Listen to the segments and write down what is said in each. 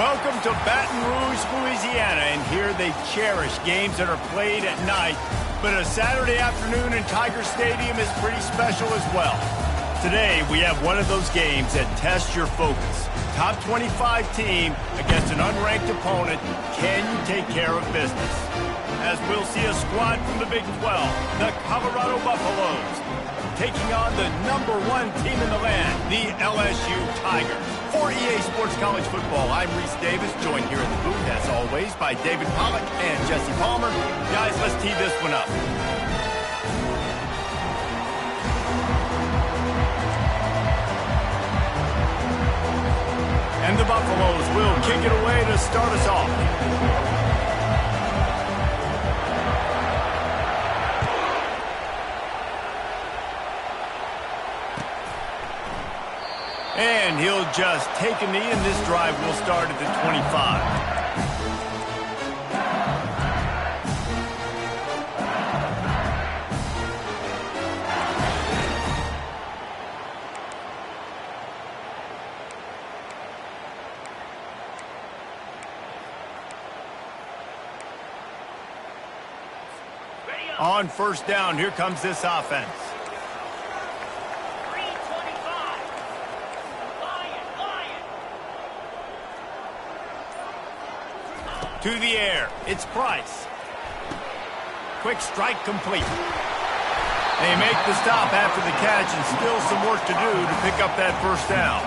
Welcome to Baton Rouge, Louisiana, and here they cherish games that are played at night. But a Saturday afternoon in Tiger Stadium is pretty special as well. Today, we have one of those games that tests your focus. Top 25 team against an unranked opponent. Can you take care of business? As we'll see a squad from the Big 12, the Colorado Buffaloes, taking on the #1 team in the land, the LSU Tigers. For EA Sports College Football, I'm Reese Davis, joined here in the booth, as always, by David Pollack and Jesse Palmer. Guys, let's tee this one up. And the Buffaloes will kick it away to start us off. And he'll just take a knee, and this drive will start at the 25. On first down, here comes this offense. To the air, it's Price. Quick strike complete. They make the stop after the catch, and still some work to do to pick up that first down.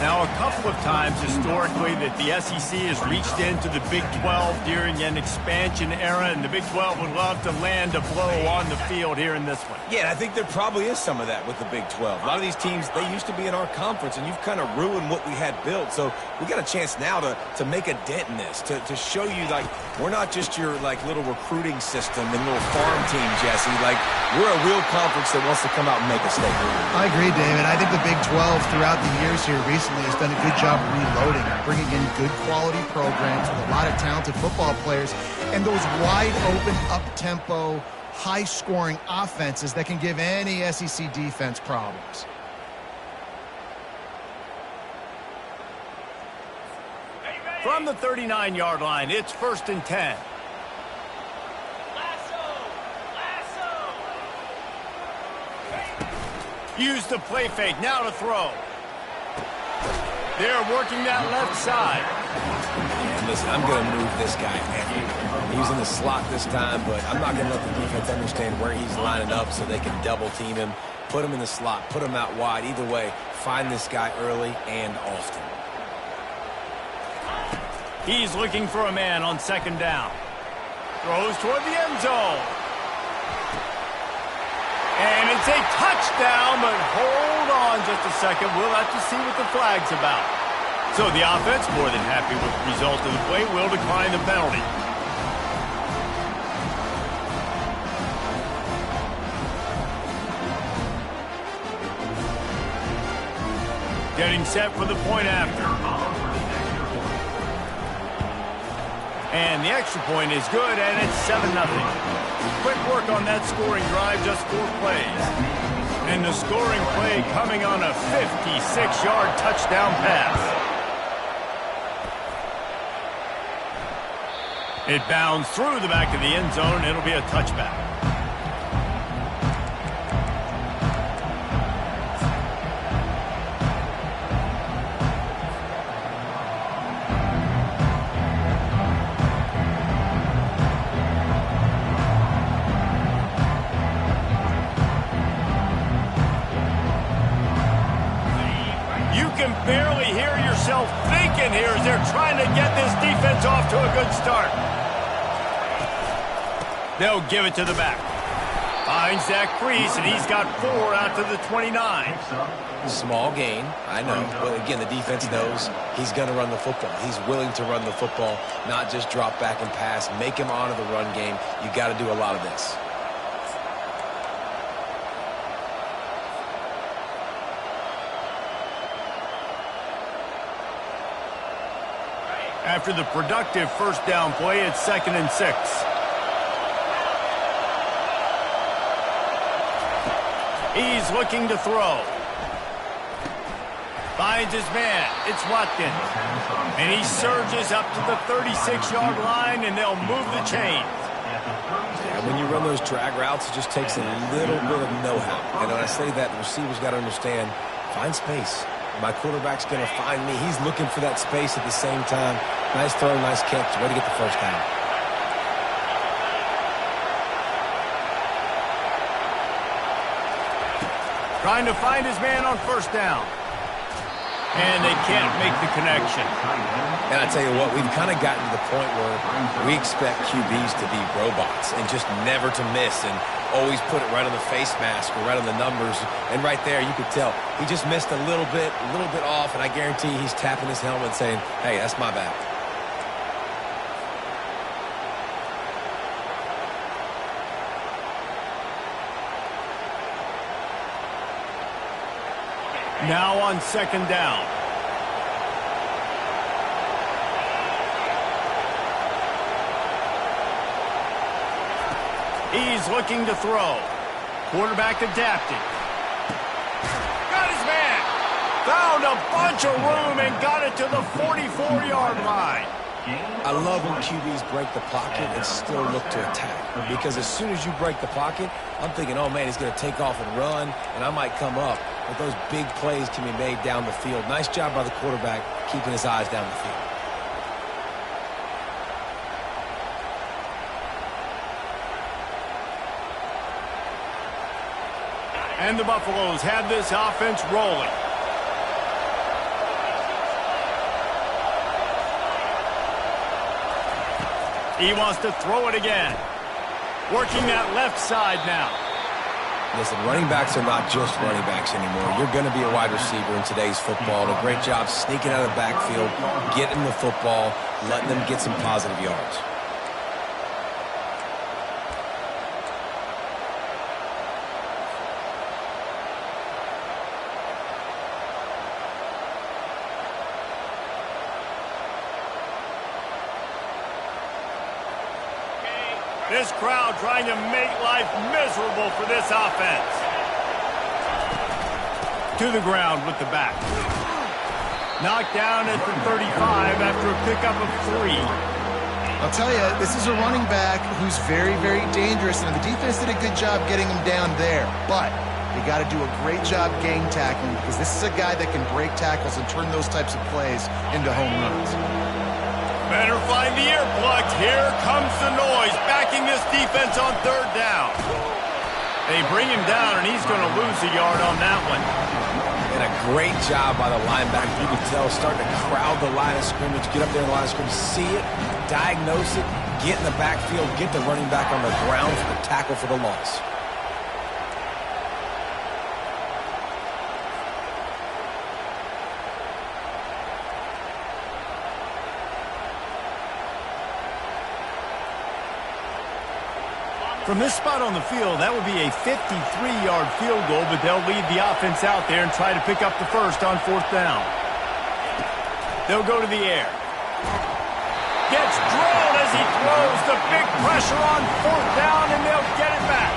Now, a couple of times historically that the SEC has reached into the Big 12 during an expansion era, and the Big 12 would love to land a blow on the field here in this one. Yeah, I think there probably is some of that with the Big 12. A lot of these teams, they used to be in our conference, and you've kind of ruined what we had built. So we got a chance now to make a dent in this, to show you, like, we're not just your, like, little recruiting system and little farm team, Jesse. Like, we're a real conference that wants to come out and make a statement. I agree, David. I think the Big 12 throughout the years here recently has done a good job reloading and bringing in good quality programs with a lot of talented football players and those wide open, up-tempo, high-scoring offenses that can give any SEC defense problems. From the 39-yard line, it's 1st and 10. Use the play fake, now to throw. They're working that left side. And listen, I'm going to move this guy heavy. He's in the slot this time, but I'm not going to let the defense understand where he's lining up so they can double team him, put him in the slot, put him out wide. Either way, find this guy early and often. He's looking for a man on 2nd down. Throws toward the end zone. And it's a touchdown, but hold on just a second. We'll have to see what the flag's about. So the offense, more than happy with the result of the play, will decline the penalty. Getting set for the point after. And the extra point is good, and it's 7-0. Quick work on that scoring drive, just 4 plays. And the scoring play coming on a 56-yard touchdown pass. It bounds through the back of the end zone. It'll be a touchback. Barely hear yourself thinking here as they're trying to get this defense off to a good start. They'll give it to the back. Finds that crease, and he's got 4 out to the 29. Small gain, I know. But again, the defense knows he's going to run the football. He's willing to run the football, not just drop back and pass. Make him honor the run game. You got to do a lot of this. After the productive 1st down play, it's 2nd and 6. He's looking to throw. Finds his man. It's Watkins. And he surges up to the 36-yard line, and they'll move the chains. Yeah, when you run those drag routes, it just takes a little bit of know-how. And when I say that, the receiver's got to understand, find space. My quarterback's going to find me. He's looking for that space at the same time. Nice throw, nice catch. Way to get the first down. Trying to find his man on first down. And they can't make the connection. And I tell you what, we've kind of gotten to the point where we expect QBs to be robots and just never to miss and always put it right on the face mask or right on the numbers. And right there, you could tell he just missed a little bit off, and I guarantee he's tapping his helmet saying, hey, that's my bad. Now on second down. He's looking to throw. Quarterback adapted. Got his man. Found a bunch of room and got it to the 44-yard line. I love when QBs break the pocket and still look to attack. Because as soon as you break the pocket, I'm thinking, oh, man, he's going to take off and run, and I might come up. But those big plays can be made down the field. Nice job by the quarterback keeping his eyes down the field. And the Buffaloes have this offense rolling. He wants to throw it again. Working that left side now. Listen, running backs are not just running backs anymore. You're going to be a wide receiver in today's football. And a great job sneaking out of the backfield, getting the football, letting them get some positive yards. This crowd trying to make life miserable for this offense. To the ground with the back. Knocked down at the 35 after a pickup of 3. I'll tell you, this is a running back who's very, very dangerous, and the defense did a good job getting him down there. But you got to do a great job game tackling, because this is a guy that can break tackles and turn those types of plays into home runs. Better find the earplugs. Here comes the noise, backing this defense on third down. They bring him down, and he's going to lose a yard on that one. And a great job by the linebacker. You can tell, starting to crowd the line of scrimmage, get up there in the line of scrimmage, see it, diagnose it, get in the backfield, get the running back on the ground for the tackle for the loss. From this spot on the field, that would be a 53-yard field goal, but they'll lead the offense out there and try to pick up the first on fourth down. They'll go to the air. Gets drilled as he throws. The big pressure on fourth down, and they'll get it back.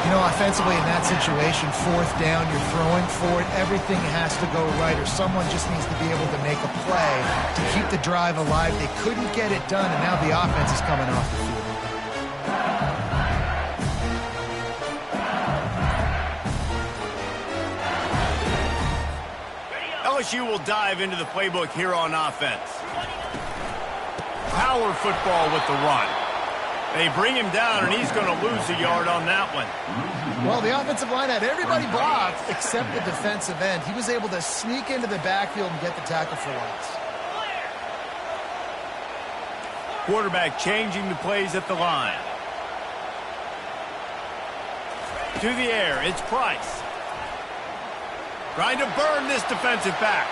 You know, offensively in that situation, fourth down, you're throwing for it. Everything has to go right, or someone just needs to be able to make a play to keep the drive alive. They couldn't get it done, and now the offense is coming off the field. LSU will dive into the playbook here on offense. Power football with the run. They bring him down, and he's going to lose a yard on that one. Well, the offensive line had everybody blocked except the defensive end. He was able to sneak into the backfield and get the tackle for loss. Quarterback changing the plays at the line. To the air, it's Price. Trying to burn this defensive back.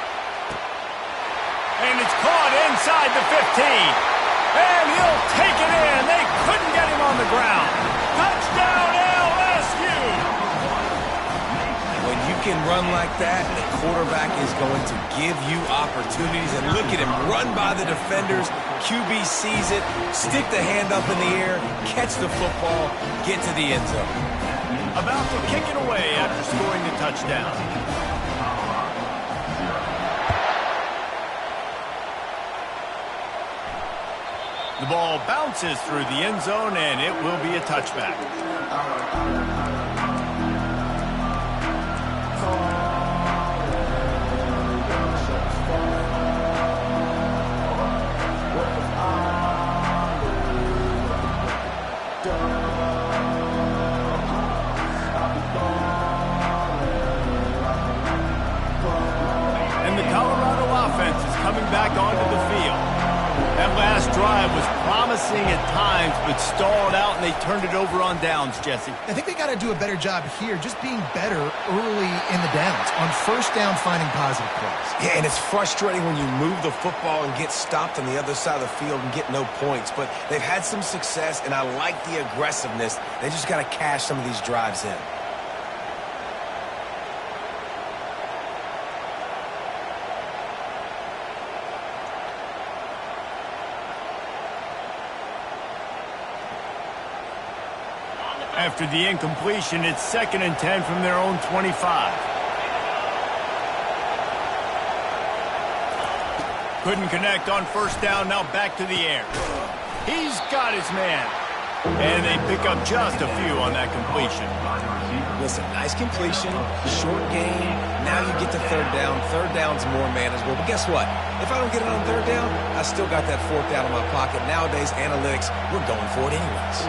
And it's caught inside the 15. And he'll take it in. They couldn't get him on the ground. Touchdown, LSU! When you can run like that, the quarterback is going to give you opportunities. And look at him run by the defenders. QB sees it, stick the hand up in the air, catch the football, get to the end zone. About to kick it away after scoring the touchdown. The ball bounces through the end zone, and it will be a touchback. And the Colorado offense is coming back onto the field. That last drive was promising at times, but stalled out, and they turned it over on downs, Jesse. I think they got to do a better job here, just being better early in the downs, on first down finding positive plays. Yeah, and it's frustrating when you move the football and get stopped on the other side of the field and get no points. But they've had some success, and I like the aggressiveness. They just got to cash some of these drives in. After the incompletion, it's 2nd and 10 from their own 25. Couldn't connect on first down, now back to the air. He's got his man. And they pick up just a few on that completion. Listen, nice completion, short game. Now you get to third down. Third down's more manageable. But guess what? If I don't get it on third down, I still got that fourth down in my pocket. Nowadays, analytics, we're going for it anyways.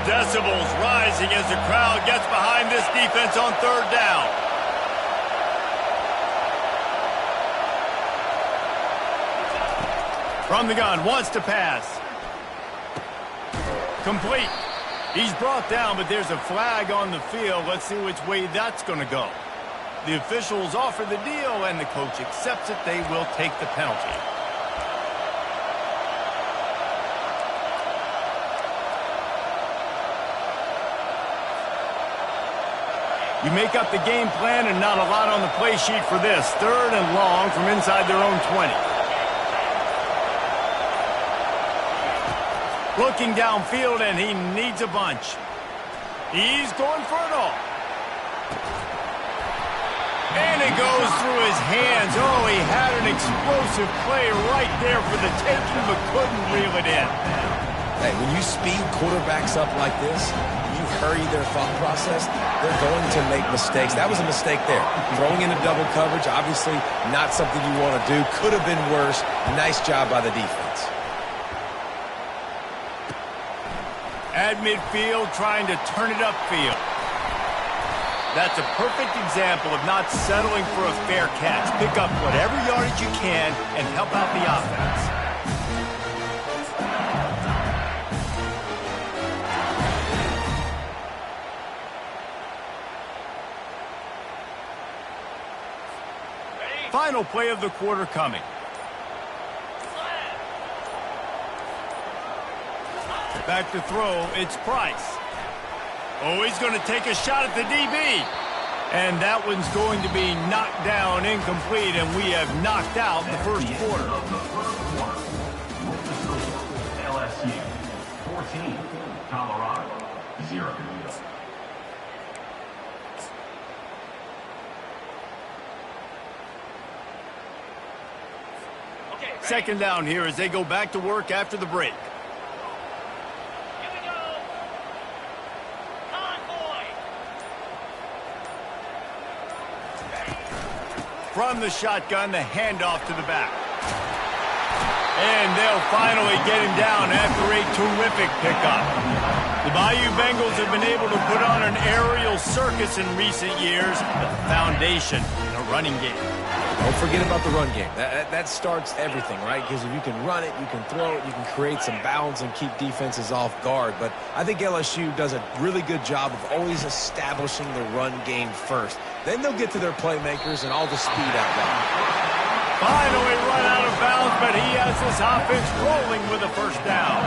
Decibels rising as the crowd gets behind this defense on third down. From the gun, wants to pass. Complete. He's brought down, but there's a flag on the field. Let's see which way that's going to go. The officials offer the deal, and the coach accepts it. They will take the penalty. You make up the game plan, and not a lot on the play sheet for this. 3rd and long from inside their own 20. Looking downfield, and he needs a bunch. He's going for it all. And it goes through his hands. Oh, he had an explosive play right there for the taking, but couldn't reel it in. Hey, when you speed quarterbacks up like this, you hurry their thought process, they're going to make mistakes. That was a mistake there. Throwing into double coverage, obviously not something you want to do. Could have been worse. Nice job by the defense. At midfield, trying to turn it upfield. That's a perfect example of not settling for a fair catch. Pick up whatever yardage you can and help out the offense. Final play of the quarter coming. Back to throw, it's Price. Oh, he's going to take a shot at the DB. And that one's going to be knocked down, incomplete, and we have knocked out the first quarter. LSU 14, Colorado 0. Second down here as they go back to work after the break. From the shotgun, the handoff to the back. And they'll finally get him down after a terrific pickup. The Bayou Bengals have been able to put on an aerial circus in recent years, but the foundation in a running game. Don't forget about the run game. That starts everything, right? Because if you can run it, you can throw it, you can create some balance and keep defenses off guard. But I think LSU does a really good job of always establishing the run game first. Then they'll get to their playmakers and all the speed out loud. Finally run out of bounds, but he has this offense rolling with a first down.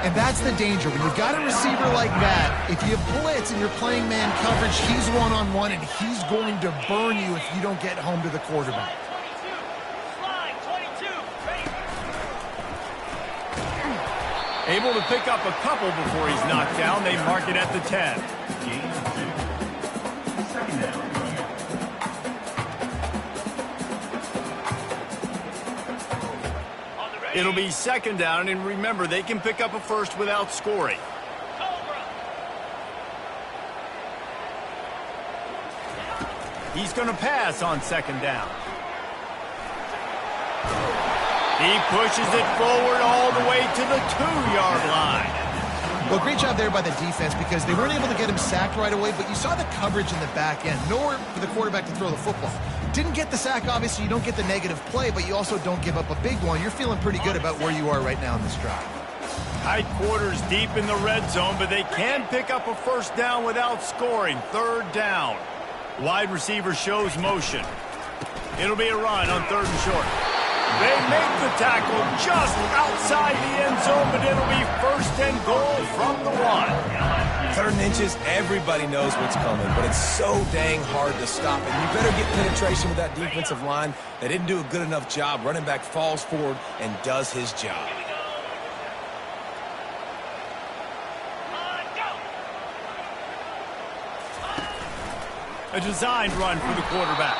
And that's the danger. When you've got a receiver like that, if you blitz and you're playing man coverage, he's one-on-one, and he's going to burn you if you don't get home to the quarterback. Able to pick up a couple before he's knocked down. They mark it at the 10. Second down. It'll be second down, and remember, they can pick up a first without scoring. He's going to pass on second down. He pushes it forward all the way to the 2-yard line. Well, great job there by the defense because they weren't able to get him sacked right away, but you saw the coverage in the back end. Nowhere for the quarterback to throw the football. Didn't get the sack, obviously. You don't get the negative play, but you also don't give up a big one. You're feeling pretty good about where you are right now in this drive. Tight quarters deep in the red zone, but they can pick up a first down without scoring. Third down. Wide receiver shows motion. It'll be a run on third and short. They make the tackle just outside the end zone, but it'll be first and goal from the 1. 3rd and inches, everybody knows what's coming, but it's so dang hard to stop. And you better get penetration with that defensive line. They didn't do a good enough job. Running back falls forward and does his job. A designed run for the quarterback.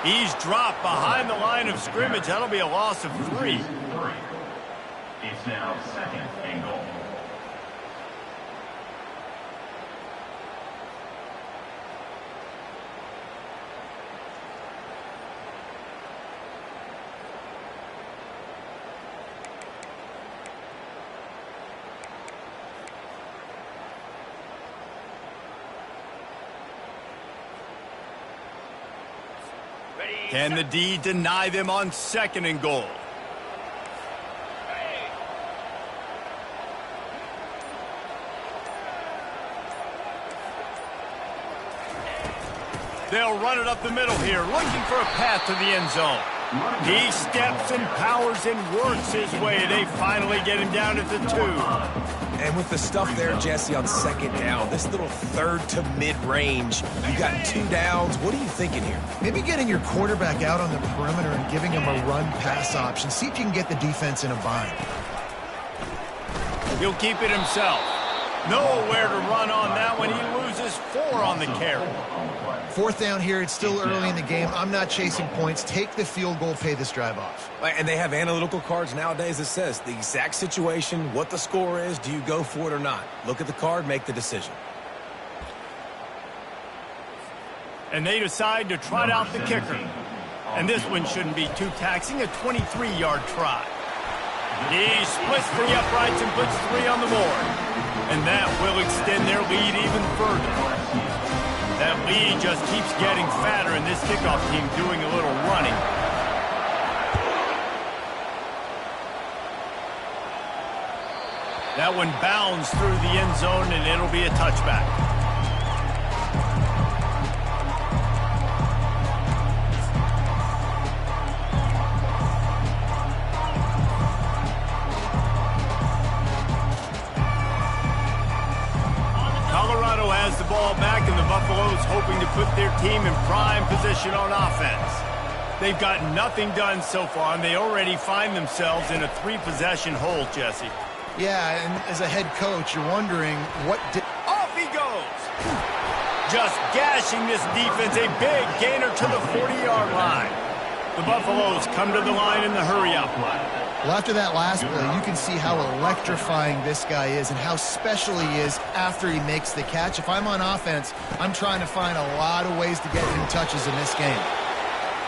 He's dropped behind the line of scrimmage. That'll be a loss of 3. It's now second and goal. Can the D deny them on second and goal? They'll run it up the middle here, looking for a path to the end zone. He steps and powers and works his way. They finally get him down at the 2. And with the stuff there, Jesse, on second down, this little third to mid-range, you got 2 downs. What are you thinking here? Maybe getting your quarterback out on the perimeter and giving him a run-pass option. See if you can get the defense in a bind. He'll keep it himself. Nowhere to run on that one. He loses 4 on the carry. 4th down here. It's still early in the game. I'm not chasing points. Take the field goal, pay this drive off. And they have analytical cards nowadays that says the exact situation, what the score is, do you go for it or not? Look at the card, make the decision. And they decide to trot out the kicker. And this one shouldn't be too taxing, a 23-yard try. He splits the uprights and puts 3 on the board. And that will extend their lead even further. That lead just keeps getting fatter, and this kickoff team doing a little running. That one bounds through the end zone, and it'll be a touchback. Colorado has the ball back, and the Buffaloes hoping to put their team in prime position on offense. They've got nothing done so far, and they already find themselves in a 3-possession hole, Jesse. Yeah, and as a head coach, you're wondering what did... Off he goes! Just gashing this defense, a big gainer to the 40-yard line. The Buffaloes come to the line in the hurry-up. Well, after that last play, you can see how electrifying this guy is and how special he is after he makes the catch. If I'm on offense, I'm trying to find a lot of ways to get him touches in this game.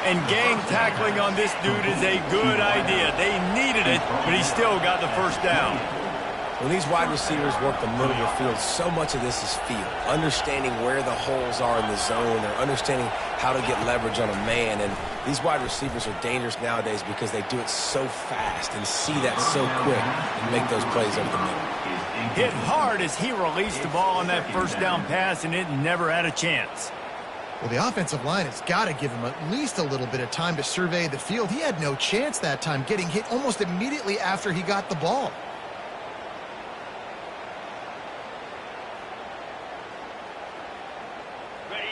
And gang tackling on this dude is a good idea. They needed it, but he still got the first down. When these wide receivers work the middle of the field, so much of this is feel. Understanding where the holes are in the zone, or understanding how to get leverage on a man. And these wide receivers are dangerous nowadays because they do it so fast and see that so quick and make those plays over the middle. Hit hard as he released the ball on that first down pass, and it never had a chance. Well, the offensive line has got to give him at least a little bit of time to survey the field. He had no chance that time, getting hit almost immediately after he got the ball.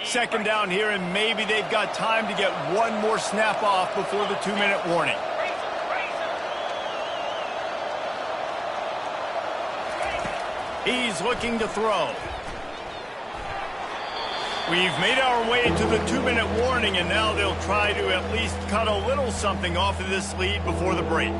Second down here, and maybe they've got time to get one more snap off before the 2-minute warning. He's looking to throw. We've made our way to the 2-minute warning, and now they'll try to at least cut a little something off of this lead before the break.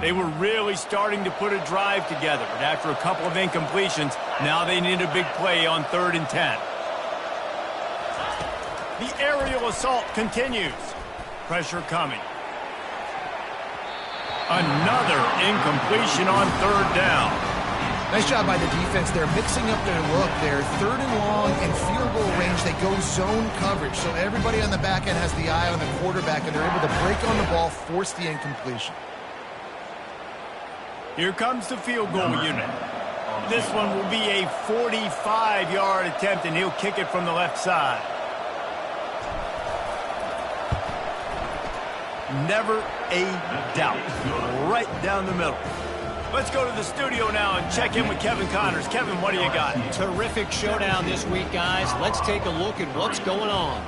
They were really starting to put a drive together, but after a couple of incompletions, now they need a big play on 3rd and 10. The aerial assault continues. Pressure coming. Another incompletion on 3rd down. Nice job by the defense. They're mixing up their look. They're 3rd and long and field goal range. They go zone coverage, so everybody on the back end has the eye on the quarterback, and they're able to break on the ball, force the incompletion. Here comes the field goal unit. This one will be a 45-yard attempt, and he'll kick it from the left side. Never a doubt. Right down the middle. Let's go to the studio now and check in with Kevin Connors. Kevin, what do you got? Terrific showdown this week, guys. Let's take a look at what's going on.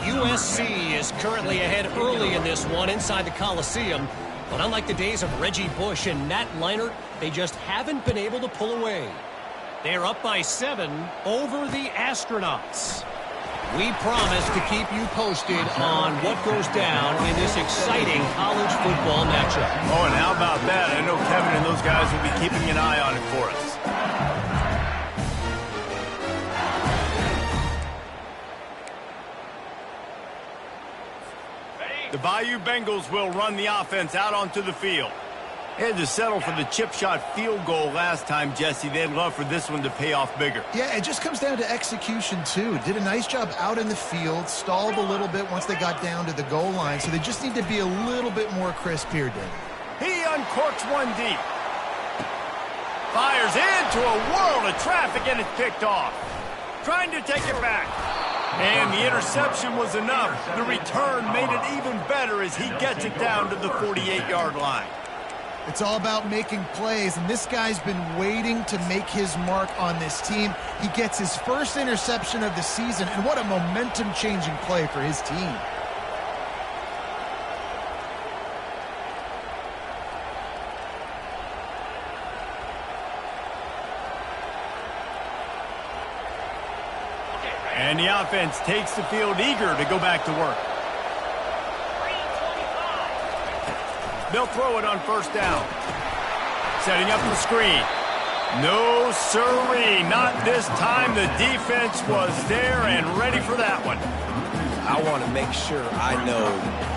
USC is currently ahead early in this one inside the Coliseum. But unlike the days of Reggie Bush and Matt Leinart, they just haven't been able to pull away. They're up by 7 over the Astronauts. We promise to keep you posted on what goes down in this exciting college football matchup. Oh, and how about that? I know Kevin and those guys will be keeping an eye on it for us. The Bayou Bengals will run the offense out onto the field. They had to settle for the chip shot field goal last time, Jesse. They'd love for this one to pay off bigger. Yeah, it just comes down to execution, too. Did a nice job out in the field, stalled a little bit once they got down to the goal line, so they just need to be a little bit more crisp here, David. He uncorks one deep. Fires into a world of traffic, and it's picked off. Trying to take it back. And the interception was enough. The return made it even better as he gets it down to the 48-yard line. It's all about making plays, and this guy's been waiting to make his mark on this team. He gets his first interception of the season, and what a momentum-changing play for his team. And the offense takes the field eager to go back to work. They'll throw it on 1st down. Setting up the screen. No sirree, not this time. The defense was there and ready for that one. I want to make sure I know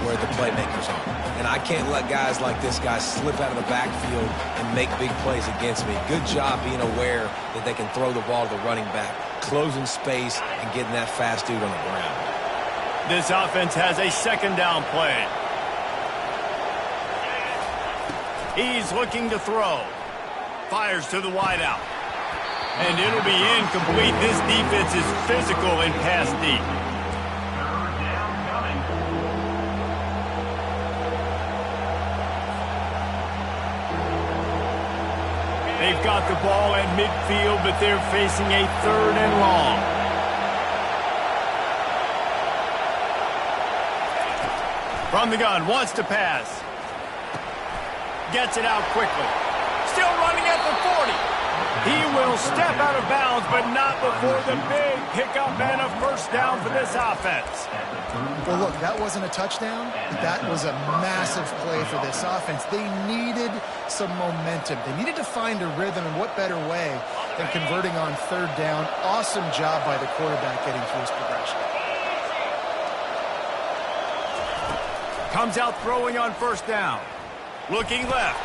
where the playmakers are. And I can't let guys like this guy slip out of the backfield and make big plays against me. Good job being aware that they can throw the ball to the running back, closing space, and getting that fast dude on the ground. This offense has a 2nd down play. He's looking to throw. Fires to the wideout. And it'll be incomplete. This defense is physical and pass deep. They've got the ball at midfield, but they're facing a 3rd and long. From the gun, wants to pass. Gets it out quickly. Still running at the 40. He will step out of bounds, but not before the big pickup and a 1st down for this offense. Well, look, that wasn't a touchdown, but that was a massive play for this offense. They needed some momentum. They needed to find a rhythm, and what better way than converting on 3rd down. Awesome job by the quarterback getting through his progression. Comes out throwing on 1st down. Looking left.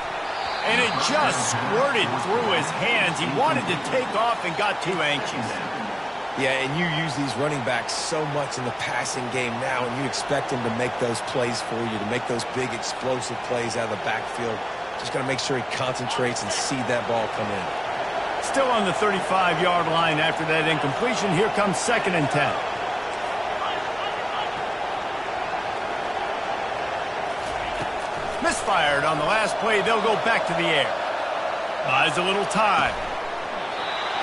And it just squirted through his hands. He wanted to take off and got too anxious. Yeah, and you use these running backs so much in the passing game now, and you expect him to make those plays for you, to make those big explosive plays out of the backfield. Just got to make sure he concentrates and see that ball come in. Still on the 35-yard line after that incompletion. Here comes 2nd and 10. Misfired on the last play. They'll go back to the air. Buys a little time.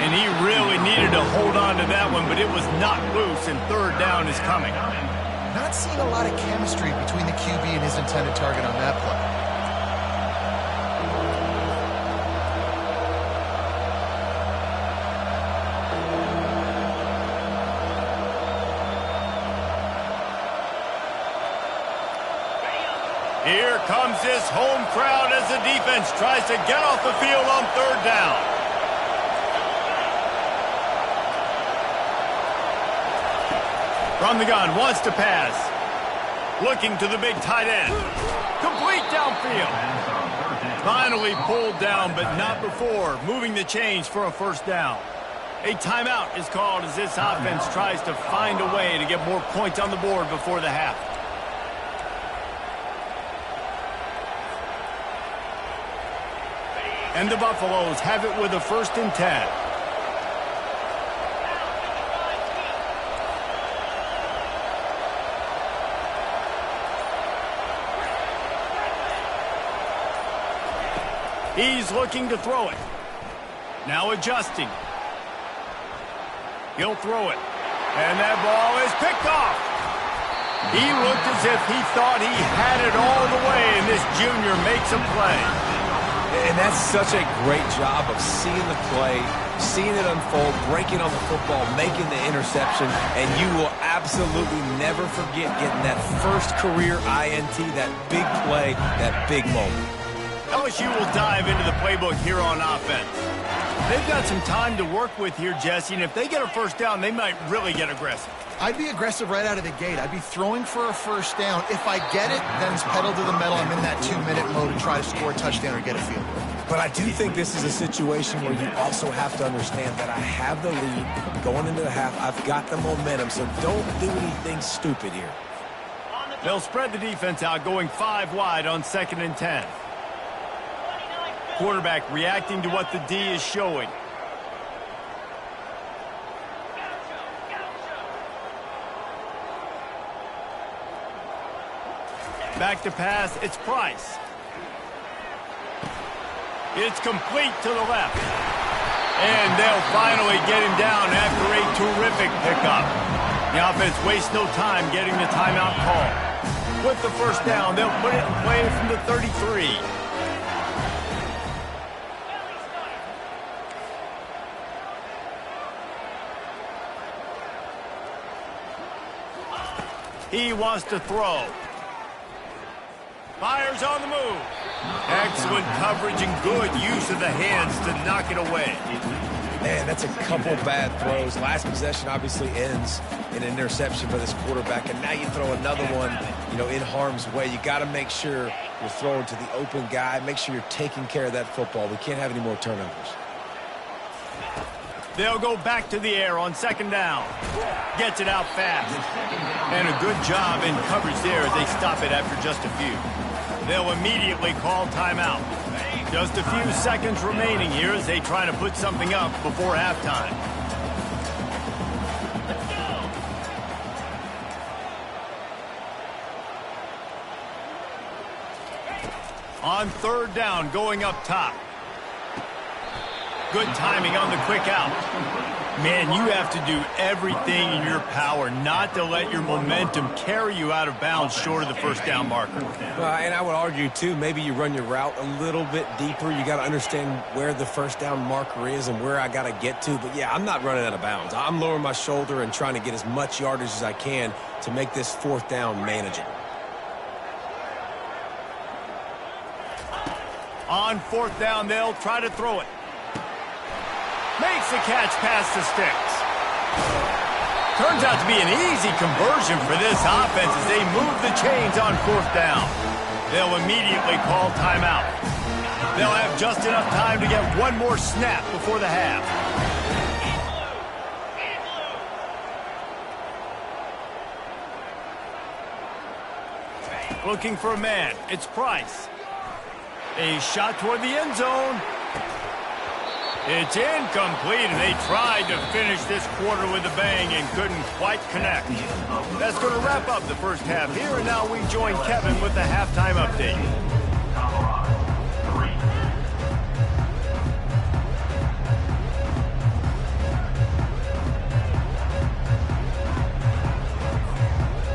And he really needed to hold on to that one, but it was not loose, and 3rd down is coming. Not seeing a lot of chemistry between the QB and his intended target on that play. Here comes this home crowd as the defense tries to get off the field on third down. From the gun, wants to pass. Looking to the big tight end. Complete downfield. Finally pulled down, but not before moving the chains for a first down. A timeout is called as this offense tries to find a way to get more points on the board before the half. And the Buffaloes have it with a 1st and 10. He's looking to throw it. Now adjusting. He'll throw it. And that ball is picked off. He looked as if he thought he had it all the way, and this junior makes a play. And that's such a great job of seeing the play, seeing it unfold, breaking on the football, making the interception, and you will absolutely never forget getting that first career INT, that big play, that big moment. LSU will dive into the playbook here on offense. They've got some time to work with here, Jesse, and if they get a first down, they might really get aggressive. I'd be aggressive right out of the gate. I'd be throwing for a first down. If I get it, then it's pedal to the metal. I'm in that 2-minute mode to try to score a touchdown or get a field goal. But I do think this is a situation where you also have to understand that I have the lead going into the half. I've got the momentum, so don't do anything stupid here. They'll spread the defense out, going 5 wide on 2nd and 10. Quarterback reacting to what the D is showing. Back to pass, it's Price. It's complete to the left. And they'll finally get him down after a terrific pickup. The offense wastes no time getting the timeout call. With the first down, they'll put it in play from the 33. He wants to throw. Fires on the move. Excellent coverage and good use of the hands to knock it away. Man, that's a couple bad throws. Last possession obviously ends in an interception for this quarterback, and now you throw another one, in harm's way. You got to make sure you're throwing to the open guy. Make sure you're taking care of that football. We can't have any more turnovers. They'll go back to the air on 2nd down. Gets it out fast. And a good job in coverage there as they stop it after just a few. They'll immediately call timeout. Just a few seconds remaining here as they try to put something up before halftime. On 3rd down, going up top. Good timing on the quick out. Man, you have to do everything in your power not to let your momentum carry you out of bounds short of the first down marker. And I would argue, too, maybe you run your route a little bit deeper. You got to understand where the first down marker is and where I got to get to. But, yeah, I'm not running out of bounds. I'm lowering my shoulder and trying to get as much yardage as I can to make this 4th down manageable. On 4th down, they'll try to throw it. Makes the catch past the sticks. Turns out to be an easy conversion for this offense as they move the chains on 4th down. They'll immediately call timeout. They'll have just enough time to get one more snap before the half. Looking for a man. It's Price. A shot toward the end zone. It's incomplete, and they tried to finish this quarter with a bang and couldn't quite connect. That's going to wrap up the first half here, and now we join Kevin with the halftime update.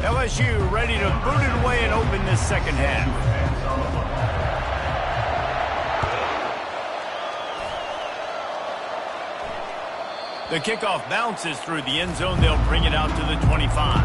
LSU ready to boot it away and open this second half. The kickoff bounces through the end zone. They'll bring it out to the 25.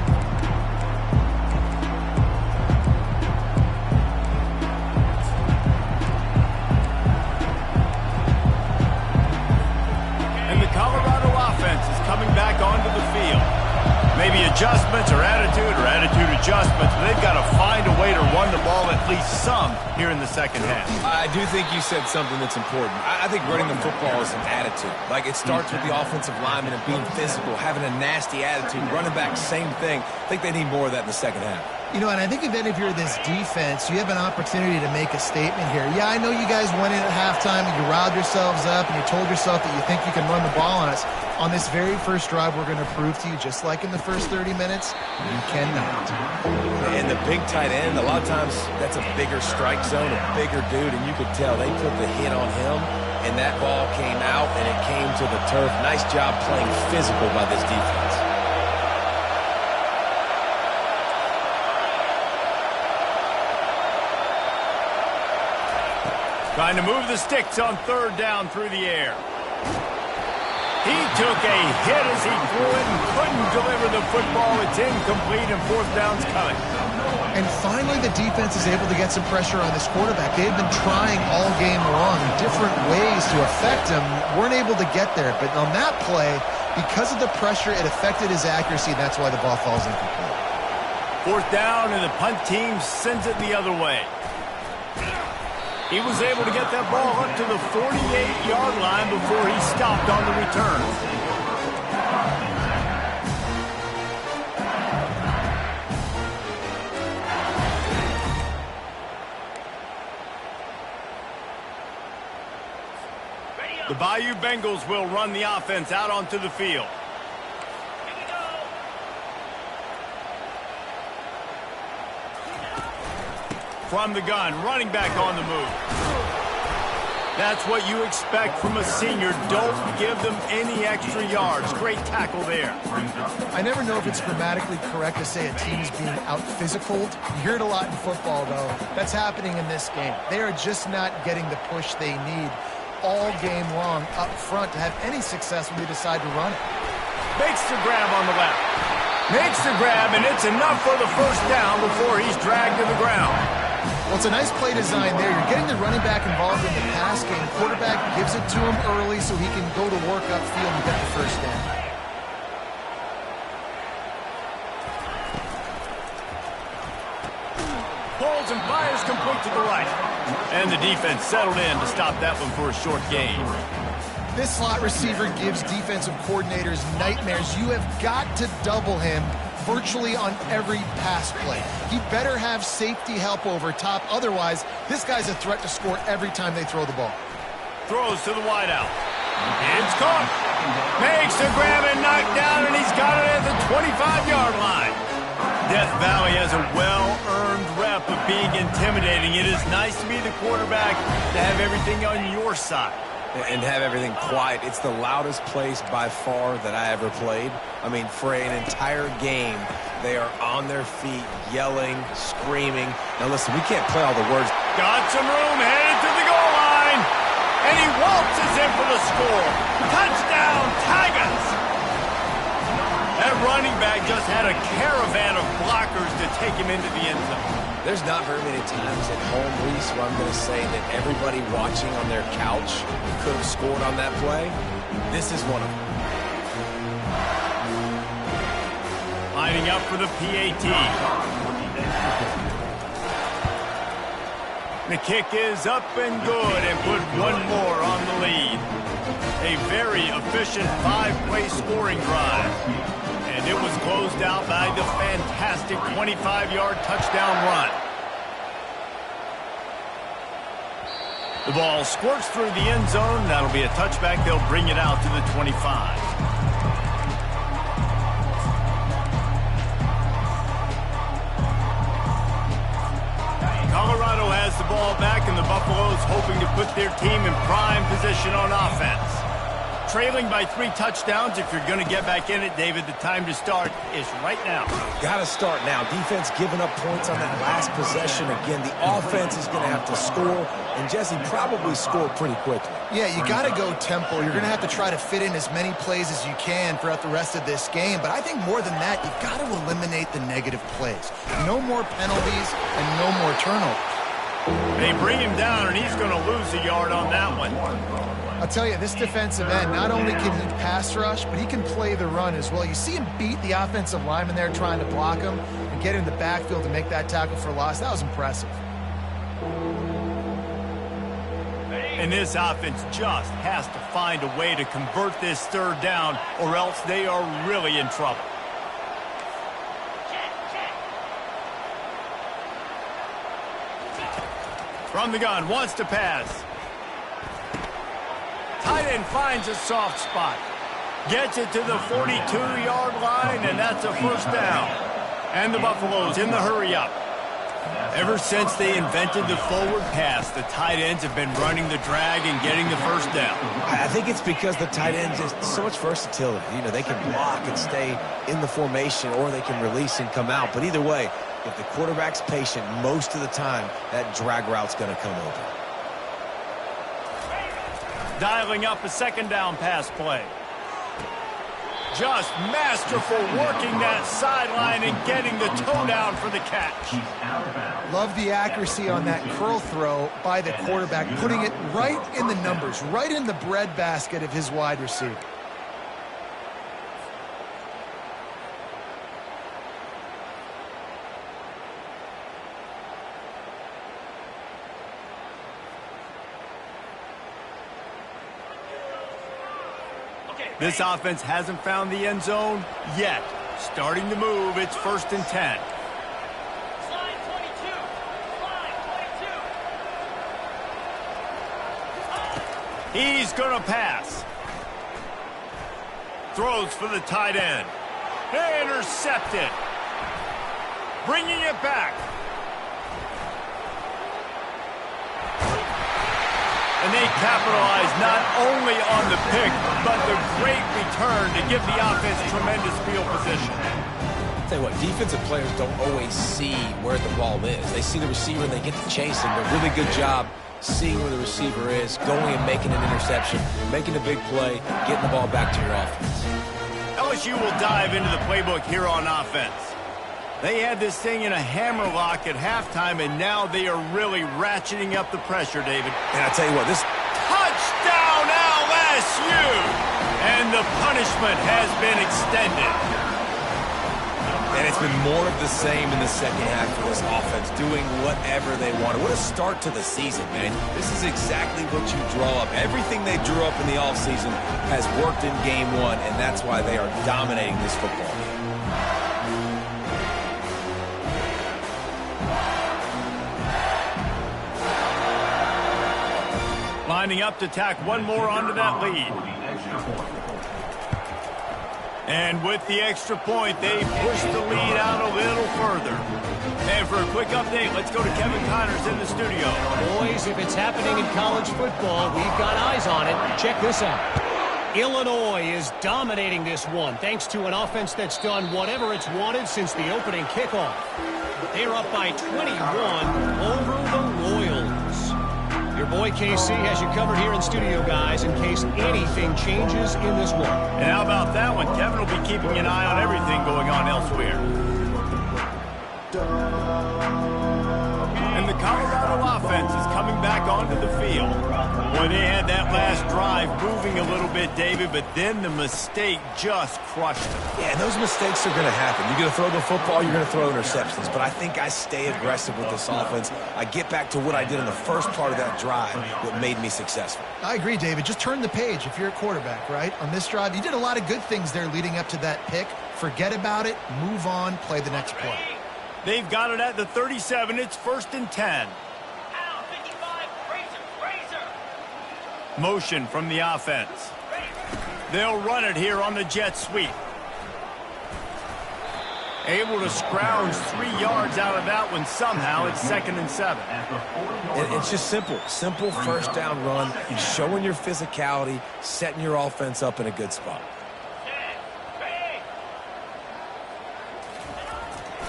adjustments or attitude adjustments, but they've got to find a way to run the ball at least some here in the second half. I do think you said something that's important. I think running the football is an attitude. Like, it starts with the offensive lineman and being physical, having a nasty attitude. Running back, same thing. I think they need more of that in the second half. You know, and I think even if you're this defense, you have an opportunity to make a statement here. Yeah, I know you guys went in at halftime and you riled yourselves up and you told yourself that you think you can run the ball on us. On this very first drive, we're going to prove to you, just like in the first 30 minutes, you cannot. And the big tight end, a lot of times that's a bigger strike zone, a bigger dude, and you could tell they put the hit on him, and that ball came out and it came to the turf. Nice job playing physical by this defense. Trying to move the sticks on third down through the air. He took a hit as he threw it and couldn't deliver the football. It's incomplete and fourth down's coming. And finally, the defense is able to get some pressure on this quarterback. They had been trying all game long different ways to affect him. Weren't able to get there. But on that play, because of the pressure, it affected his accuracy. That's why the ball falls incomplete. Fourth down, and the punt team sends it the other way. He was able to get that ball up to the 48-yard line before he stopped on the return. The Bayou Bengals will run the offense out onto the field. From the gun, running back on the move. That's what you expect from a senior. Don't give them any extra yards. Great tackle there. I never know if it's grammatically correct to say a team is being out-physicaled. You hear it a lot in football, though. That's happening in this game. They are just not getting the push they need all game long up front to have any success when they decide to run it. Makes the grab on the left. Makes the grab, and it's enough for the first down before he's dragged to the ground. Well, it's a nice play design there. You're getting the running back involved in the pass game. Quarterback gives it to him early so he can go to work upfield and get the first down. Pulls and fires complete to the right. And the defense settled in to stop that one for a short gain. This slot receiver gives defensive coordinators nightmares. You have got to double him virtually on every pass play. He better have safety help over top. Otherwise, this guy's a threat to score every time they throw the ball. Throws to the wideout. It's caught. Makes the grab and knocked down, and he's got it at the 25-yard line. Death Valley has a well-earned rep of being intimidating. It is nice to be the quarterback, to have everything on your side. And have everything quiet. It's the loudest place by far that I ever played. I mean, for an entire game, they are on their feet, yelling, screaming. Now listen, we can't play all the words. Got some room, headed to the goal line. And he waltzes in for the score. Touchdown, Tigers! That running back just had a caravan of blockers to take him into the end zone. There's not very many times at home, Reese, where I'm going to say that everybody watching on their couch could have scored on that play. This is one of them. Lining up for the PAT. The kick is up and good and put one more on the lead. A very efficient 5-play scoring drive. And it was closed out by the fantastic 25-yard touchdown run. The ball squirts through the end zone. That'll be a touchback. They'll bring it out to the 25. Colorado has the ball back, and the Buffaloes hoping to put their team in prime position on offense. Trailing by 3 touchdowns. If you're going to get back in it, David, the time to start is right now. Got to start now. Defense giving up points on that last possession. Again, the offense is going to have to score, and Jesse probably scored pretty quickly. Yeah, you got to go tempo. You're going to have to try to fit in as many plays as you can throughout the rest of this game. But I think more than that, you've got to eliminate the negative plays. No more penalties and no more turnovers. They bring him down, and he's going to lose a yard on that one. I'll tell you, this defensive end, not only can he pass rush, but he can play the run as well. You see him beat the offensive lineman there trying to block him and get in the backfield to make that tackle for loss. That was impressive. And this offense just has to find a way to convert this third down, or else they are really in trouble. From the gun, wants to pass. Tight end finds a soft spot. Gets it to the 42-yard line, and that's a first down. And the Buffaloes in the hurry-up. Ever since they invented the forward pass, the tight ends have been running the drag and getting the first down. I think it's because the tight ends is so much versatility. You know, they can block and stay in the formation, or they can release and come out. But either way, if the quarterback's patient most of the time, that drag route's going to come open. Dialing up a second down pass play. Just masterful working that sideline and getting the toe down for the catch. Love the accuracy on that curl throw by the quarterback, putting it right in the numbers, right in the breadbasket of his wide receiver. This offense hasn't found the end zone yet. Starting to move, it's 1st and 10. Slide 22. Slide 22. He's going to pass. Throws for the tight end. Intercepted. Bringing it back. And they capitalize not only on the pick, but the great return to give the offense tremendous field position. I'll tell you what, defensive players don't always see where the ball is. They see the receiver and they get to chase him. A really good job seeing where the receiver is, going and making an interception, making a big play, getting the ball back to your offense. LSU will dive into the playbook here on offense. They had this thing in a hammerlock at halftime, and now they are really ratcheting up the pressure, David. And I tell you what, this touchdown LSU! And the punishment has been extended. And it's been more of the same in the second half for this offense, doing whatever they wanted. What a start to the season, man. This is exactly what you draw up. Everything they drew up in the offseason has worked in game one, and that's why they are dominating this football game. Lining up to tack one more onto that lead. And with the extra point, they push the lead out a little further. And for a quick update, let's go to Kevin Connors in the studio. Boys, if it's happening in college football, we've got eyes on it. Check this out. Illinois is dominating this one, thanks to an offense that's done whatever it's wanted since the opening kickoff. They're up by 21 over the Royals. Your boy KC has you covered here in studio, guys, in case anything changes in this one. And how about that one? Kevin will be keeping an eye on everything going on elsewhere. And the Colorado offense is coming back onto the field. Boy, they had that last drive moving a little bit, David, but then the mistake just crushed them. Yeah, and those mistakes are going to happen. You're going to throw the football, you're going to throw interceptions. But I think I stay aggressive with this offense. I get back to what I did in the first part of that drive that made me successful. I agree, David. Just turn the page if you're a quarterback, right? On this drive, you did a lot of good things there leading up to that pick. Forget about it, move on, play the next play. They've got it at the 37. It's 1st and 10. Motion from the offense. They'll run it here on the jet sweep. Able to scrounge 3 yards out of that one somehow. It's 2nd and 7. It's just simple. Simple first down run, showing your physicality, setting your offense up in a good spot.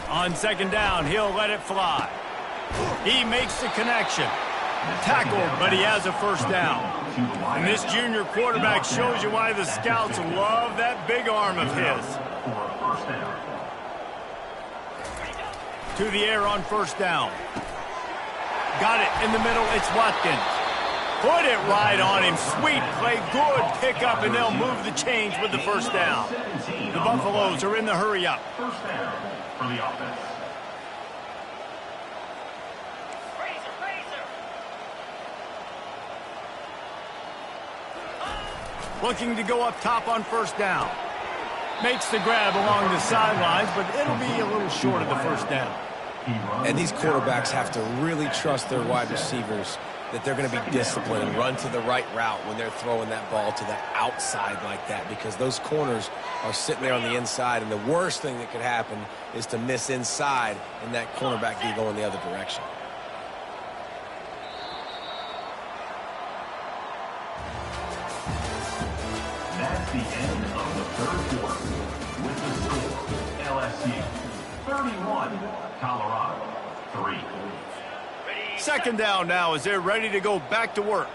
On 2nd down, he'll let it fly. He makes the connection. Tackled, but he has a first down. And this junior quarterback shows you why the scouts love that big arm of his. To the air on 1st down. Got it in the middle. It's Watkins. Put it right on him. Sweet play, good pickup, and they'll move the chains with the first down. The Buffaloes are in the hurry-up. First down for the offense. Looking to go up top on first down. Makes the grab along the sidelines, but it'll be a little short of the first down. And these quarterbacks have to really trust their wide receivers that they're going to be disciplined and run to the right route when they're throwing that ball to the outside like that, because those corners are sitting there on the inside, and the worst thing that could happen is to miss inside and that cornerback be going the other direction. That's the end of the third quarter. With the score, LSU 31, Colorado 3. Second down now as they're ready to go back to work.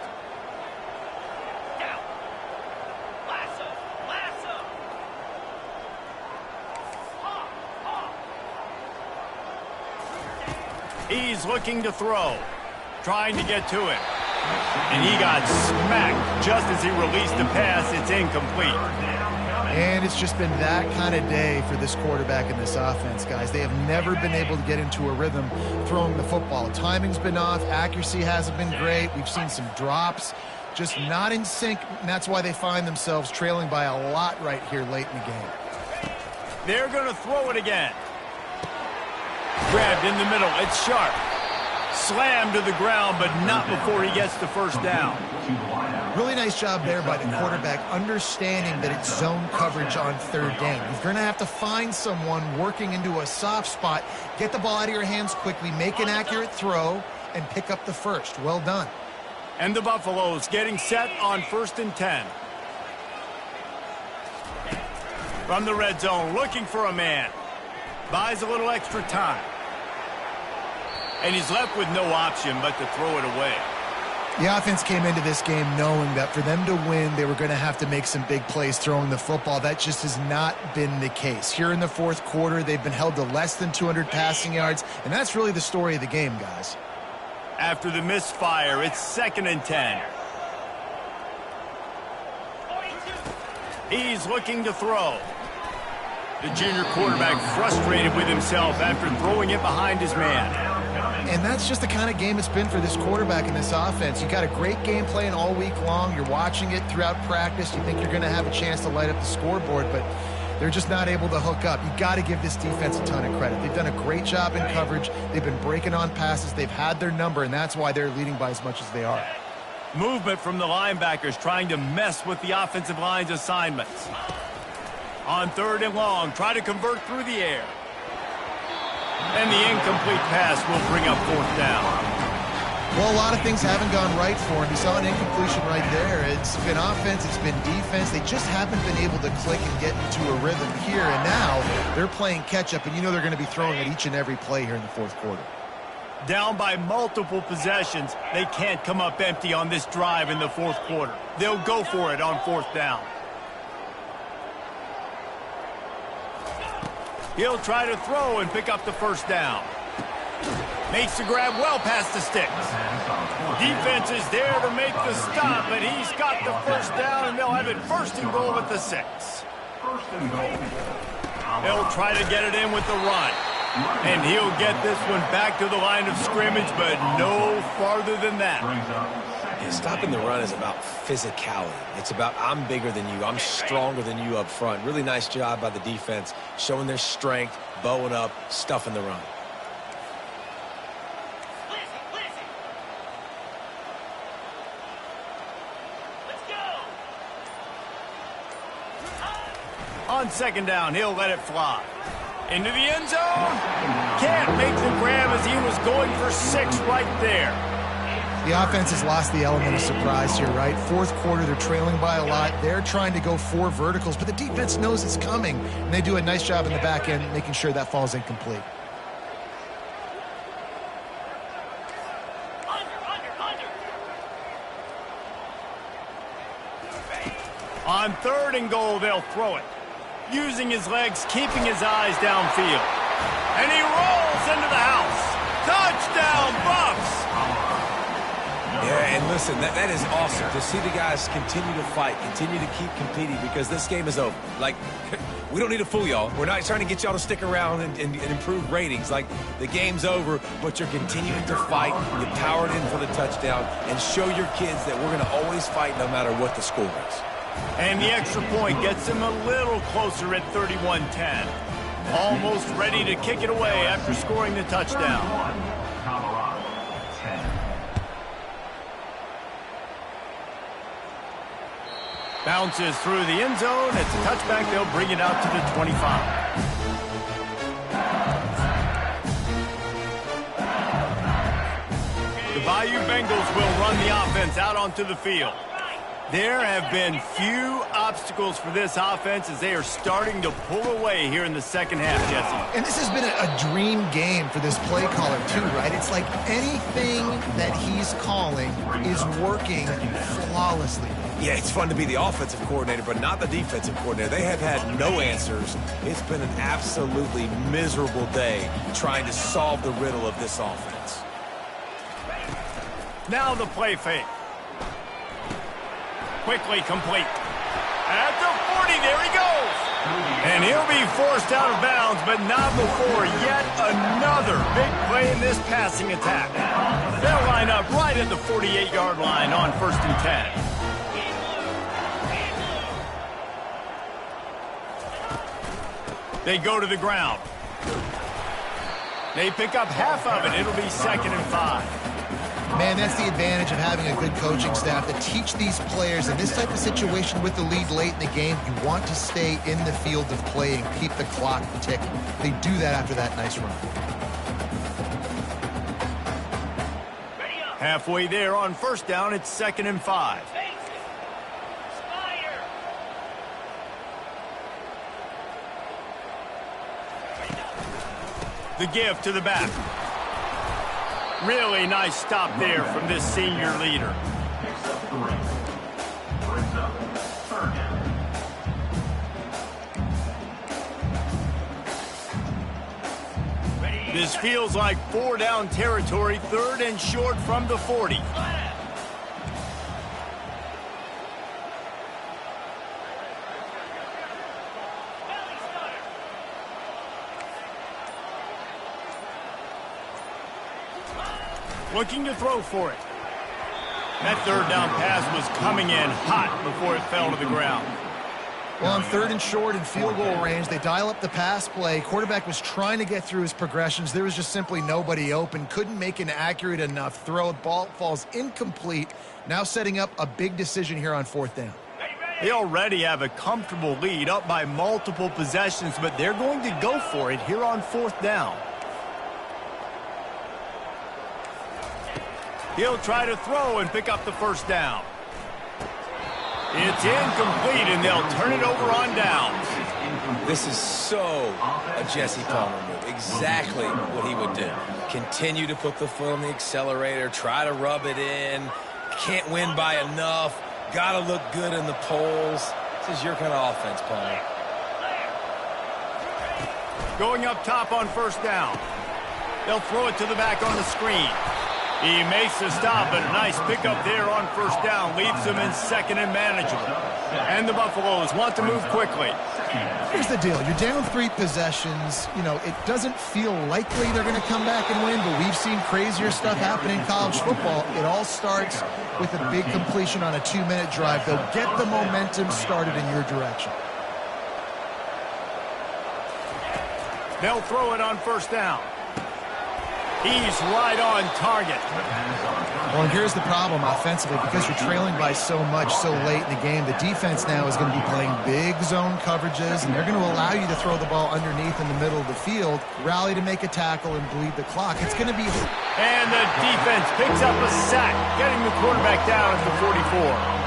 He's looking to throw, trying to get to it. And he got smacked just as he released the pass. It's incomplete. And it's just been that kind of day for this quarterback and this offense, guys. They have never been able to get into a rhythm throwing the football. Timing's been off. Accuracy hasn't been great. We've seen some drops, just not in sync, and that's why they find themselves trailing by a lot right here late in the game. They're going to throw it again. Grabbed in the middle. It's sharp. Slammed to the ground, but not before he gets the first down. Really nice job there by the quarterback, understanding that it's zone coverage on third down. You're going to have to find someone working into a soft spot, get the ball out of your hands quickly, make an accurate throw, and pick up the first. Well done. And the Buffaloes getting set on 1st and 10. From the red zone, looking for a man. Buys a little extra time. And he's left with no option but to throw it away. The offense came into this game knowing that for them to win, they were going to have to make some big plays throwing the football. That just has not been the case. Here in the fourth quarter, they've been held to less than 200 passing yards, and that's really the story of the game, guys. After the misfire, it's 2nd and 10. He's looking to throw. The junior quarterback frustrated with himself after throwing it behind his man. And that's just the kind of game it's been for this quarterback in this offense. You got a great game plan all week long. You're watching it throughout practice. You think you're going to have a chance to light up the scoreboard, but they're just not able to hook up. You got to give this defense a ton of credit. They've done a great job in coverage. They've been breaking on passes. They've had their number, and that's why they're leading by as much as they are. Movement from the linebackers trying to mess with the offensive line's assignments. On 3rd and long, try to convert through the air. And the incomplete pass will bring up 4th down. Well, a lot of things haven't gone right for him. You saw an incompletion right there. It's been offense, it's been defense. They just haven't been able to click and get into a rhythm here. And now they're playing catch-up, and you know they're going to be throwing at each and every play here in the fourth quarter. Down by multiple possessions, they can't come up empty on this drive in the fourth quarter. They'll go for it on 4th down. He'll try to throw and pick up the first down. Makes the grab well past the sticks. Defense is there to make the stop, but he's got the first down, and they'll have it 1st and goal at the 6. They'll try to get it in with the run. And he'll get this one back to the line of scrimmage, but no farther than that. Yeah, stopping the run is about physicality. It's about I'm bigger than you. I'm stronger than you up front. Really nice job by the defense, showing their strength, bowing up, stuffing the run. On 2nd down, he'll let it fly. Into the end zone. Can't make the grab as he was going for 6 right there. The offense has lost the element of surprise here, right? Fourth quarter, they're trailing by a lot. They're trying to go 4 verticals, but the defense knows it's coming. And they do a nice job in the back end making sure that falls incomplete. On 3rd and goal, they'll throw it. Using his legs, keeping his eyes downfield. And he rolls into the house. Touchdown, Buffs! Yeah, and listen, that is awesome to see the guys continue to fight, continue to keep competing, because this game is over. Like, we don't need to fool y'all. We're not trying to get y'all to stick around and improve ratings. Like, the game's over, but you're continuing to fight. You powered in for the touchdown, and show your kids that we're going to always fight no matter what the score is. And the extra point gets them a little closer at 31-10. Almost ready to kick it away after scoring the touchdown. Colorado, 10. Bounces through the end zone. It's a touchback. They'll bring it out to the 25. The Bayou Bengals will run the offense out onto the field. There have been few obstacles for this offense as they are starting to pull away here in the second half, Jesse. And this has been a dream game for this play caller, too, right? It's like anything that he's calling is working flawlessly. Yeah, it's fun to be the offensive coordinator, but not the defensive coordinator. They have had no answers. It's been an absolutely miserable day trying to solve the riddle of this offense. Now the play fake. Quickly complete. At the 40, there he goes. And he'll be forced out of bounds, but not before yet another big play in this passing attack. They'll line up right at the 48-yard line on 1st and 10. They go to the ground. They pick up half of it. It'll be 2nd and 5. Man, that's the advantage of having a good coaching staff to teach these players in this type of situation with the lead late in the game. You want to stay in the field of play and keep the clock ticking. They do that after that nice run. Halfway there on 1st down, it's 2nd and 5. The give to the back. Really nice stop there from this senior leader. Picks up 3. Brings up 3rd down. This feels like 4-down territory, 3rd and short from the 40. Looking to throw for it. That 3rd down pass was coming in hot before it fell to the ground. Well, on 3rd and short and field goal range, they dial up the pass play. Quarterback was trying to get through his progressions. There was just simply nobody open. Couldn't make an accurate enough throw. Ball falls incomplete. Now setting up a big decision here on 4th down. They already have a comfortable lead, up by multiple possessions, but they're going to go for it here on 4th down. He'll try to throw and pick up the 1st down. It's incomplete, and they'll turn it over on downs. This is so a Jesse Palmer move. Exactly what he would do. Continue to put the foot on the accelerator, try to rub it in. Can't win by enough. Got to look good in the polls. This is your kind of offense, Palmer. Going up top on 1st down. They'll throw it to the back on the screen. He makes the stop, but a nice pickup there on 1st down. Leaves them in 2nd and manageable. And the Buffaloes want to move quickly. Here's the deal. You're down 3 possessions. You know, it doesn't feel likely they're going to come back and win, but we've seen crazier stuff happen in college football. It all starts with a big completion on a 2-minute drive. They'll get the momentum started in your direction. They'll throw it on 1st down. He's right on target. Well, and here's the problem offensively. Because you're trailing by so much so late in the game, the defense now is going to be playing big zone coverages, and they're going to allow you to throw the ball underneath in the middle of the field, rally to make a tackle, and bleed the clock. It's going to be... And the defense picks up a sack, getting the quarterback down at the 44.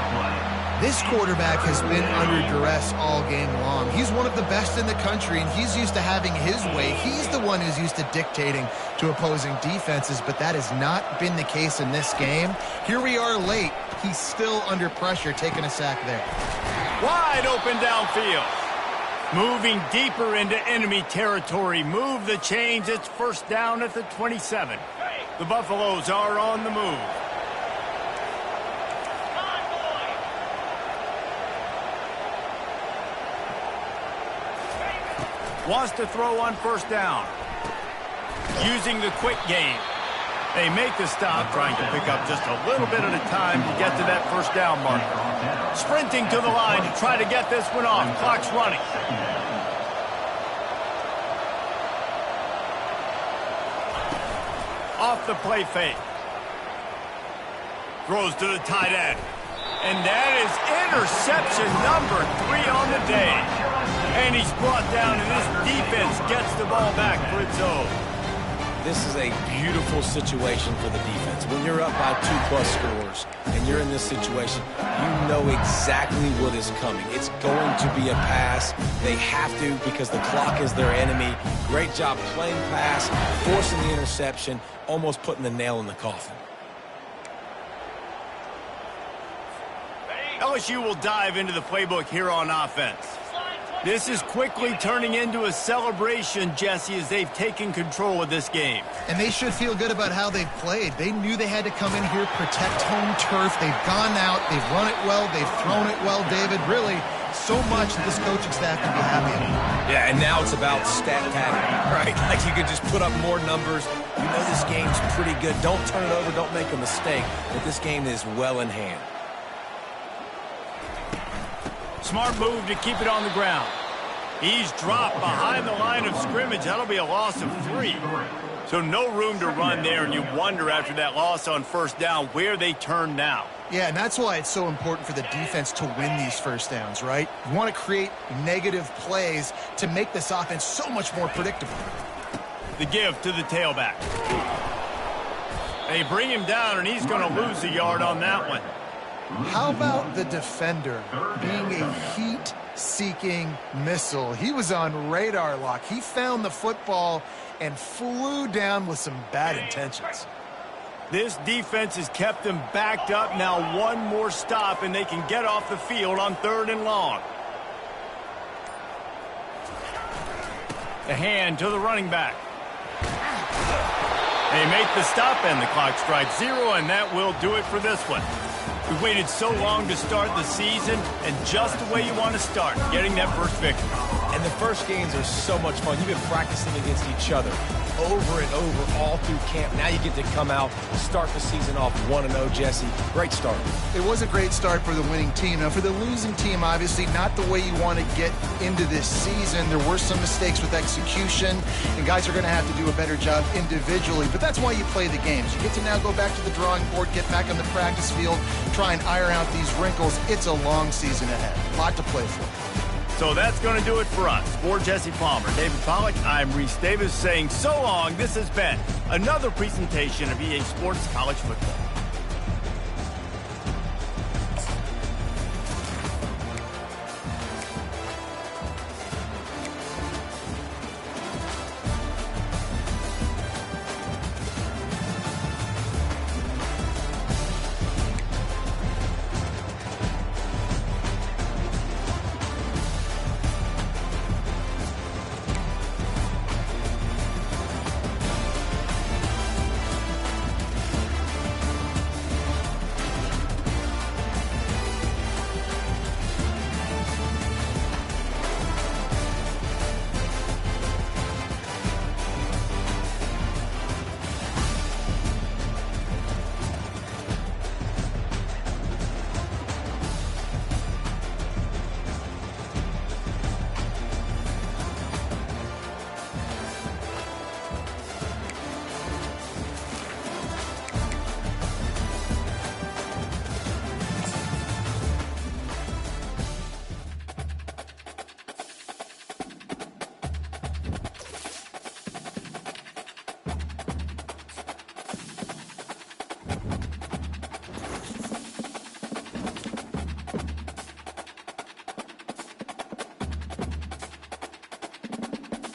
This quarterback has been under duress all game long. He's one of the best in the country, and he's used to having his way. He's the one who's used to dictating to opposing defenses, but that has not been the case in this game. Here we are late. He's still under pressure, taking a sack there. Wide open downfield. Moving deeper into enemy territory. Move the chains. It's 1st down at the 27. The Buffaloes are on the move. Wants to throw on first down. Using the quick game. They make the stop, trying to pick up just a little bit at a time to get to that first down marker. Sprinting to the line to try to get this one off. Clock's running. Off the play fake. Throws to the tight end. And that is interception number 3 on the day. And he's brought down, and this defense gets the ball back for its own. This is a beautiful situation for the defense. When you're up by 2+ scores and you're in this situation, you know exactly what is coming. It's going to be a pass. They have to because the clock is their enemy. Great job playing pass, forcing the interception, almost putting the nail in the coffin. LSU will dive into the playbook here on offense. This is quickly turning into a celebration, Jesse, as they've taken control of this game. And they should feel good about how they've played. They knew they had to come in here, protect home turf. They've gone out, they've run it well, they've thrown it well, David. Really, so much that this coaching staff can be happy about. Yeah, and now it's about stat pattern, right? Like you can just put up more numbers. You know this game's pretty good. Don't turn it over, don't make a mistake. But this game is well in hand. Smart move to keep it on the ground. He's dropped behind the line of scrimmage. That'll be a loss of 3. So no room to run there, and you wonder after that loss on first down where they turn now. Yeah, and that's why it's so important for the defense to win these first downs, right? You want to create negative plays to make this offense so much more predictable. The give to the tailback. They bring him down, and he's going to lose a yard on that one. How about the defender being a heat-seeking missile? He was on radar lock. He found the football and flew down with some bad intentions. This defense has kept them backed up. Now one more stop, and they can get off the field on 3rd and long. The hand to the running back. They make the stop, and the clock strikes 0, and that will do it for this one. We waited so long to start the season, and just the way you want to start, getting that first victory. And the first games are so much fun. You've been practicing against each other over and over all through camp. Now you get to come out, start the season off 1-0, Jesse. Great start. It was a great start for the winning team. Now, for the losing team, obviously not the way you want to get into this season. There were some mistakes with execution, and guys are going to have to do a better job individually. But that's why you play the games. You get to now go back to the drawing board, get back on the practice field, try and iron out these wrinkles. It's a long season ahead. A lot to play for. So that's going to do it for us. For Jesse Palmer, David Pollack, I'm Reese Davis saying so long. This has been another presentation of EA Sports College Football.